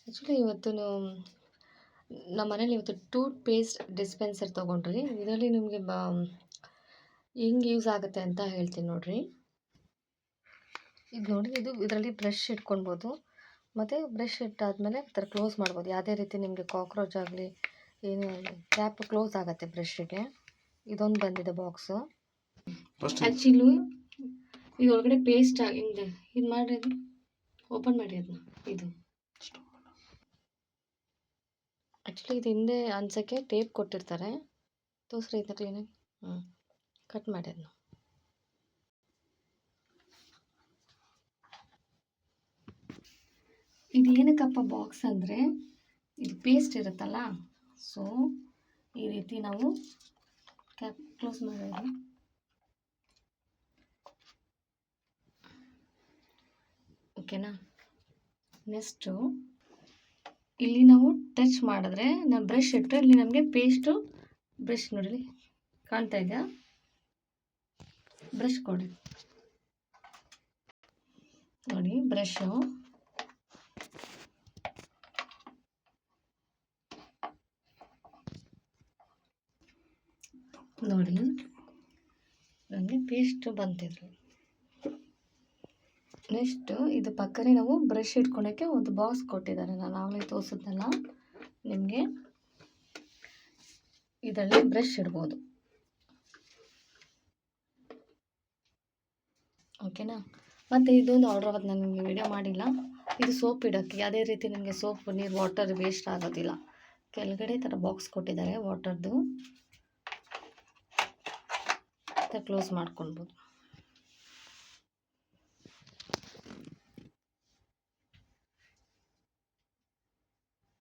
Actually ಇವತ್ತು ನಮ್ಮ ಮನೇಲಿ ಇವತ್ತು ಟೂತ್ ಪೇಸ್ಟ್ ಡಿಸ್ಪೆನ್ಸರ್ ತೊಗೊಂಡ್ರಿ. ಇದರಲ್ಲಿ ನಿಮಗೆ ಹೆಂಗೆ ಯೂಸ್ ಆಗುತ್ತೆ ಅಂತ ಹೇಳ್ತೀನಿ ನೋಡಿರಿ. ಇದು ನೋಡಿ, ಇದರಲ್ಲಿ ಬ್ರಷ್ ಇಟ್ಕೊಳ್ಬೋದು. ಮತ್ತು ಬ್ರಷ್ ಇಟ್ಟಾದಮೇಲೆ ಈ ಥರ ಕ್ಲೋಸ್ ಮಾಡ್ಬೋದು. ಯಾವುದೇ ರೀತಿ ನಿಮಗೆ ಕಾಕ್ರೋಚ್ ಆಗಲಿ ಏನೇ ಆಗಲಿ ಕ್ಯಾಪ್ ಕ್ಲೋಸ್ ಆಗುತ್ತೆ ಬ್ರಷ್ಷಿಗೆ. ಇದೊಂದು ಬಂದಿದೆ ಬಾಕ್ಸು. ಆ್ಯಕ್ಚುಲಿ ಇದು ಒಳಗಡೆ ಪೇಸ್ಟ್ ಹಿಂಗೆ ಇದು ಮಾಡಿರಿ, ಅದು ಓಪನ್ ಮಾಡಿ ಅದನ್ನ. ಇದು ಆ್ಯಕ್ಚುಲಿ ಇದು ಹಿಂದೆ ಅನ್ಸೋಕ್ಕೆ ಟೇಪ್ ಕೊಟ್ಟಿರ್ತಾರೆ. ತೋರಿಸ್ರಿ ಈ ಥರ ಏನಾಗಿ. ಕಟ್ ಮಾಡಿ ಅದನ್ನ. ಇದು ಏನಕ್ಕಪ್ಪ ಬಾಕ್ಸ್ ಅಂದರೆ, ಇದು ಪೇಸ್ಟ್ ಇರುತ್ತಲ್ಲ, ಸೊ ಈ ರೀತಿ ನಾವು ಕ್ಯಾಪ್ ಕ್ಲೋಸ್ ಮಾಡೋದು. ಓಕೆನಾ. ನೆಕ್ಸ್ಟು ಇಲ್ಲಿ ನಾವು ಟಚ್ ಮಾಡಿದ್ರೆ, ನಾವು ಬ್ರಷ್ ಇಟ್ಟರೆ ಇಲ್ಲಿ ನಮಗೆ ಪೇಸ್ಟು ಬ್ರಷ್ ನೋಡಿರಿ ಕಾಣ್ತಾ ಇದೆಯಾ, ಬ್ರಷ್ ಕೊಡಿ ನೋಡಿ, ಬ್ರಷು ನೋಡಿ ನನಗೆ ಪೇಸ್ಟು ಬಂತಿದ್ರು. ನೆಕ್ಸ್ಟು ಇದು ಪಕ್ಕನೇ ನಾವು ಬ್ರಷ್ ಇಟ್ಕೊಳಕ್ಕೆ ಒಂದು ಬಾಕ್ಸ್ ಕೊಟ್ಟಿದ್ದಾರೆ. ನಾನು ಆಗಲೇ ತೋರಿಸಿದ್ನಲ್ಲ ನಿಮಗೆ. ಇದರಲ್ಲಿ ಬ್ರಷ್ ಇಡ್ಬೋದು. ಓಕೆನಾ. ಮತ್ತು ಇದೊಂದು ಆರ್ಡ್ರ್ ಆಗೋದು, ನಾನು ನಿಮಗೆ ವಿಡಿಯೋ ಮಾಡಿಲ್ಲ. ಇದು ಸೋಪ್ ಇಡೋಕ್ಕೆ, ಯಾವುದೇ ರೀತಿ ನಿಮಗೆ ಸೋಪ್ ನೀರು ವಾಟರ್ ವೇಸ್ಟ್ ಆಗೋದಿಲ್ಲ. ಕೆಳಗಡೆ ಈ ಥರ ಬಾಕ್ಸ್ ಕೊಟ್ಟಿದ್ದಾರೆ ವಾಟರ್ದು. ಕ್ಲೋಸ್ ಮಾಡ್ಕೊಳ್ಬೋದು.